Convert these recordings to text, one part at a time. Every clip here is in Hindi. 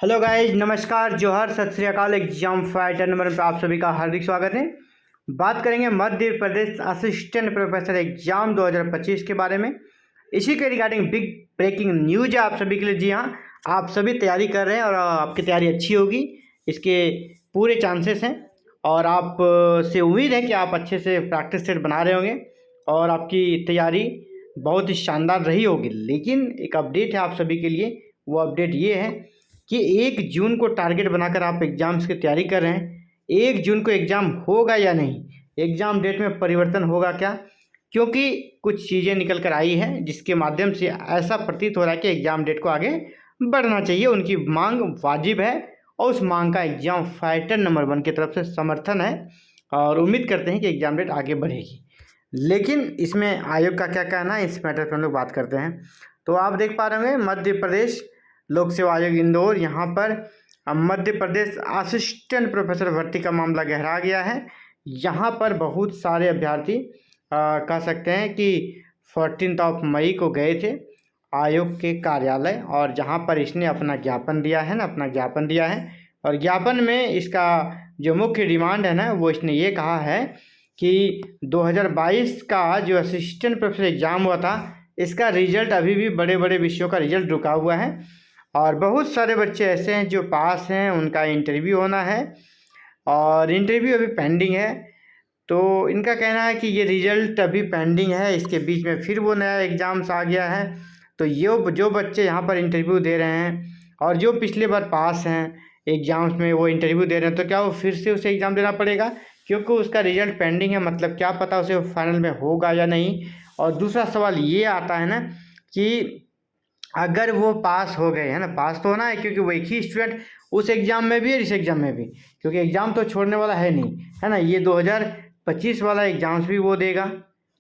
हेलो गाइज, नमस्कार, जोहर, सत श्री अकाल। एग्जाम फाइटर नंबर पर आप सभी का हार्दिक स्वागत है। बात करेंगे Madhya Pradesh assistant professor exam 2025 के बारे में। इसी के रिगार्डिंग बिग ब्रेकिंग न्यूज है आप सभी के लिए। जी हाँ, आप सभी तैयारी कर रहे हैं और आपकी तैयारी अच्छी होगी, इसके पूरे चांसेस हैं। और आप से उम्मीद है कि आप अच्छे से प्रैक्टिस सेट बना रहे होंगे और आपकी तैयारी बहुत ही शानदार रही होगी। लेकिन एक अपडेट है आप सभी के लिए, वो अपडेट ये है कि 1 जून को टारगेट बनाकर आप एग्ज़ाम्स की तैयारी कर रहे हैं। 1 जून को एग्ज़ाम होगा या नहीं, एग्ज़ाम डेट में परिवर्तन होगा क्या? क्योंकि कुछ चीज़ें निकल कर आई हैं जिसके माध्यम से ऐसा प्रतीत हो रहा है कि एग्ज़ाम डेट को आगे बढ़ना चाहिए। उनकी मांग वाजिब है और उस मांग का एग्ज़ाम फाइटर नंबर 1 की तरफ से समर्थन है और उम्मीद करते हैं कि एग्ज़ाम डेट आगे बढ़ेगी। लेकिन इसमें आयोग का क्या कहना है, इस मैटर पर हम लोग बात करते हैं। तो आप देख पा रहे होंगे मध्य प्रदेश लोक सेवा आयोग इंदौर, यहाँ पर मध्य प्रदेश असिस्टेंट प्रोफेसर भर्ती का मामला गहरा गया है। यहाँ पर बहुत सारे अभ्यर्थी कह सकते हैं कि 14 मई को गए थे आयोग के कार्यालय, और जहाँ पर इसने अपना ज्ञापन दिया है और ज्ञापन में इसका जो मुख्य डिमांड है ना, वो इसने ये कहा है कि 2022 का जो असिस्टेंट प्रोफेसर एग्ज़ाम हुआ था, इसका रिजल्ट अभी भी बड़े बड़े विषयों का रिजल्ट रुका हुआ है और बहुत सारे बच्चे ऐसे हैं जो पास हैं, उनका इंटरव्यू होना है और इंटरव्यू अभी पेंडिंग है। तो इनका कहना है कि ये रिज़ल्ट अभी पेंडिंग है, इसके बीच में फिर वो नया एग्ज़ाम्स आ गया है। तो ये जो बच्चे यहाँ पर इंटरव्यू दे रहे हैं और जो पिछले बार पास हैं एग्ज़ाम्स में, वो इंटरव्यू दे रहे हैं, तो क्या वो फिर से उसे एग्ज़ाम देना पड़ेगा? क्योंकि उसका रिज़ल्ट पेंडिंग है, मतलब क्या पता उसे फाइनल में होगा या नहीं। और दूसरा सवाल ये आता है ना कि अगर वो पास हो गए, है ना, पास तो होना है क्योंकि वो एक ही स्टूडेंट उस एग्ज़ाम में भी और इस एग्ज़ाम में भी, क्योंकि एग्ज़ाम तो छोड़ने वाला है नहीं, है ना। ये 2025 वाला एग्ज़ाम्स भी वो देगा।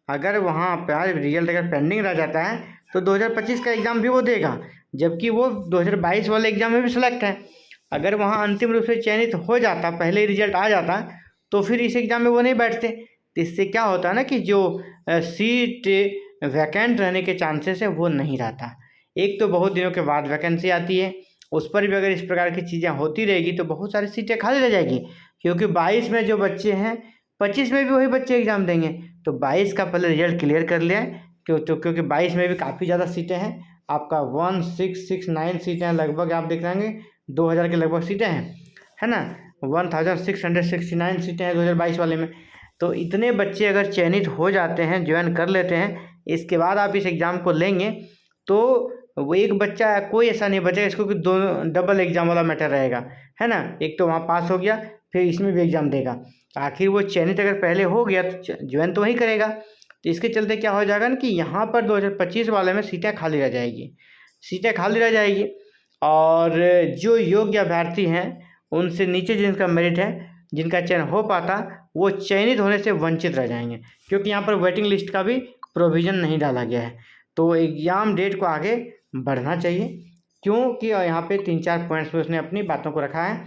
अगर वहाँ पर रिजल्ट अगर पेंडिंग रह जाता है तो 2025 का एग्ज़ाम भी वो देगा, जबकि वो 2022 वाले एग्ज़ाम में भी सिलेक्ट है। अगर वहाँ अंतिम रूप से चयनित हो जाता, पहले ही रिजल्ट आ जाता, तो फिर इस एग्ज़ाम में वो नहीं बैठते। तो इससे क्या होता है ना कि जो सीट वैकेंट रहने के चांसेस है वो नहीं रहता। एक तो बहुत दिनों के बाद वैकेंसी आती है, उस पर भी अगर इस प्रकार की चीज़ें होती रहेगी तो बहुत सारी सीटें खाली रह जाएगी, क्योंकि 22 में जो बच्चे हैं 25 में भी वही बच्चे एग्ज़ाम देंगे। तो 22 का पहले रिजल्ट क्लियर कर लिया है, क्योंकि 22 में भी काफ़ी ज़्यादा सीटें हैं। आपका 1669 सीटें हैं लगभग, आप देख रहे हैं 2000 के लगभग सीटें हैं, है ना। 1669 सीटें हैं 2022 वाले में। तो इतने बच्चे अगर चयनित हो जाते हैं, ज्वाइन कर लेते हैं, इसके बाद आप इस एग्ज़ाम को लेंगे तो वो एक बच्चा कोई ऐसा नहीं बचेगा इसको कि दोनों डबल एग्ज़ाम वाला मैटर रहेगा, है ना। एक तो वहाँ पास हो गया, फिर इसमें भी एग्ज़ाम देगा। आखिर वो चयनित अगर पहले हो गया तो ज्वाइन तो वही करेगा। तो इसके चलते क्या हो जाएगा ना कि यहाँ पर 2025 वाले में सीटें खाली रह जाएगी और जो योग्य अभ्यर्थी हैं उनसे नीचे जिनका मेरिट है, जिनका चयन हो पाता, वो चयनित होने से वंचित रह जाएंगे, क्योंकि यहाँ पर वेटिंग लिस्ट का भी प्रोविज़न नहीं डाला गया है। तो एग्ज़ाम डेट को आगे बढ़ना चाहिए, क्योंकि यहाँ पे 3-4 पॉइंट्स में उसने अपनी बातों को रखा है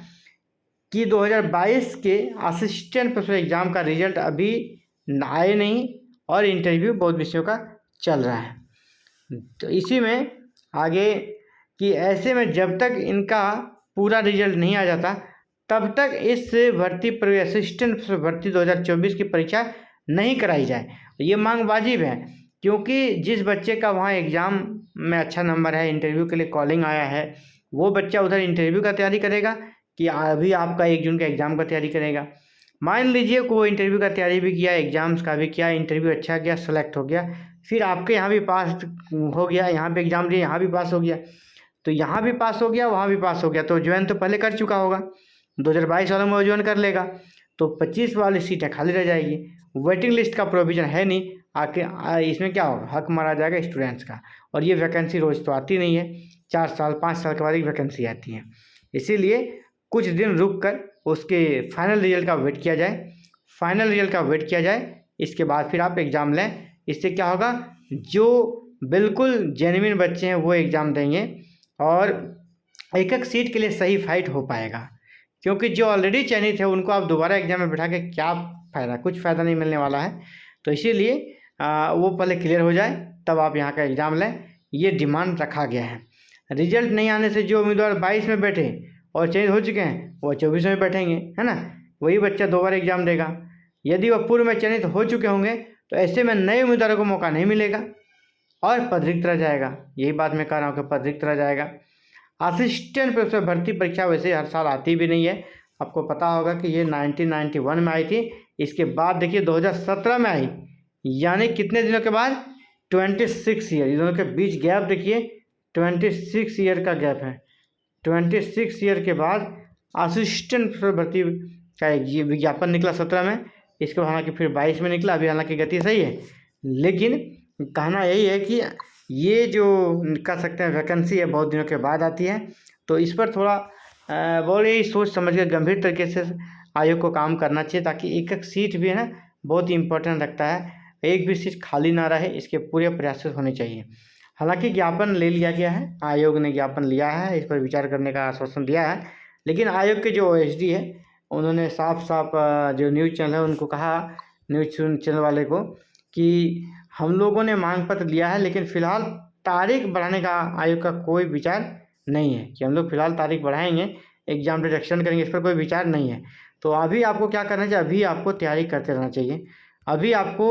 कि 2022 के असिस्टेंट प्रोफेसर एग्ज़ाम का रिजल्ट अभी आए नहीं और इंटरव्यू बहुत विषयों का चल रहा है। तो इसी में आगे कि ऐसे में जब तक इनका पूरा रिजल्ट नहीं आ जाता तब तक इस भर्ती पर असिस्टेंट भर्ती 2024 की परीक्षा नहीं कराई जाए। ये मांग वाजिब है, क्योंकि जिस बच्चे का वहाँ एग्ज़ाम में अच्छा नंबर है, इंटरव्यू के लिए कॉलिंग आया है, वो बच्चा उधर इंटरव्यू का तैयारी करेगा कि अभी आपका 1 जून का एग्ज़ाम का तैयारी करेगा। मान लीजिए कि वो इंटरव्यू का तैयारी भी किया, एग्ज़ाम्स का भी किया, इंटरव्यू अच्छा गया, सेलेक्ट हो गया, फिर आपके यहाँ भी पास हो गया, यहाँ पे एग्ज़ाम दिए, यहाँ भी पास हो गया, तो यहाँ भी पास हो गया, वहाँ भी पास हो गया, तो ज्वाइन तो पहले कर चुका होगा, 2022 वालों में वो ज्वाइन कर लेगा, तो 25 वाली सीटें खाली रह जाएगी। वेटिंग लिस्ट का प्रोविज़न है नहीं, आके इसमें क्या होगा, हक मारा जाएगा स्टूडेंट्स का। और ये वैकेंसी रोज़ तो आती नहीं है, 4 साल 5 साल के बाद एक वैकेंसी आती है। इसीलिए कुछ दिन रुक कर उसके फाइनल रिजल्ट का वेट किया जाए, इसके बाद फिर आप एग्ज़ाम लें। इससे क्या होगा, जो बिल्कुल जेन्युइन बच्चे हैं वो एग्ज़ाम देंगे और एक एक सीट के लिए सही फाइट हो पाएगा, क्योंकि जो ऑलरेडी चयनित है उनको आप दोबारा एग्ज़ाम में बिठा के क्या फ़ायदा, कुछ फ़ायदा नहीं मिलने वाला है। तो इसीलिए वो पहले क्लियर हो जाए तब आप यहाँ का एग्ज़ाम लें, ये डिमांड रखा गया है। रिजल्ट नहीं आने से जो उम्मीदवार 22 में बैठे और चयनित हो चुके हैं वो 24 में बैठेंगे, है ना। वही बच्चा 2 बार एग्जाम देगा। यदि वह पूर्व में चयनित हो चुके होंगे तो ऐसे में नए उम्मीदवारों को मौका नहीं मिलेगा और पद रिक्त रह जाएगा। यही बात मैं कह रहा हूँ कि पद रिक्त रह जाएगा। असिस्टेंट प्रोफेसर भर्ती परीक्षा वैसे हर साल आती भी नहीं है। आपको पता होगा कि ये 1991 में आई थी। इसके बाद देखिए 2017 में आई, यानी कितने दिनों के बाद 26 ईयर। इन दोनों के बीच गैप देखिए 26 ईयर का गैप है। 26 ईयर के बाद असिस्टेंट प्रोफेसर भर्ती का ये विज्ञापन निकला 17 में। इसके बाद हालांकि फिर 22 में निकला। अभी हालांकि गति सही है, लेकिन कहना यही है कि ये जो कह सकते हैं वैकेंसी है बहुत दिनों के बाद आती है। तो इस पर थोड़ा बड़ी सोच समझ कर गंभीर तरीके से आयोग को काम करना चाहिए, ताकि एक एक सीट भी है ना बहुत ही इंपॉर्टेंट रखता है, एक भी सीट खाली ना रहे, इसके पूरे प्रयास होने चाहिए। हालांकि ज्ञापन ले लिया गया है, आयोग ने ज्ञापन लिया है, इस पर विचार करने का आश्वासन दिया है। लेकिन आयोग के जो OSD है उन्होंने साफ साफ जो न्यूज़ चैनल है उनको कहा, न्यूज़ चैनल वाले को, कि हम लोगों ने मांग पत्र लिया है लेकिन फ़िलहाल तारीख बढ़ाने का आयोग का कोई विचार नहीं है कि हम लोग फ़िलहाल तारीख बढ़ाएंगे, एग्ज़ाम डेट एक्सटेंड करेंगे, इस पर कोई विचार नहीं है। तो अभी आपको क्या करना चाहिए, अभी आपको तैयारी करते रहना चाहिए। अभी आपको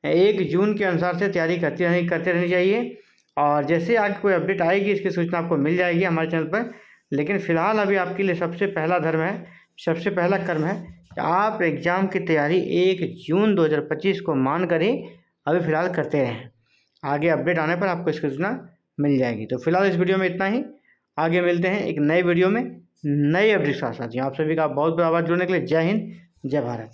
1 जून के अनुसार से तैयारी करते रहनी चाहिए। और जैसे आगे कोई अपडेट आएगी इसकी सूचना आपको मिल जाएगी हमारे चैनल पर। लेकिन फ़िलहाल अभी आपके लिए सबसे पहला धर्म है, सबसे पहला कर्म है कि आप एग्ज़ाम की तैयारी 1 जून 2025 को मान कर ही अभी फ़िलहाल करते रहें। आगे अपडेट आने पर आपको इसकी सूचना मिल जाएगी। तो फिलहाल इस वीडियो में इतना ही। आगे मिलते हैं एक नए वीडियो में नए अपडेट के साथ। आप सभी का बहुत बहुत आभार जुड़ने के लिए। जय हिंद, जय भारत।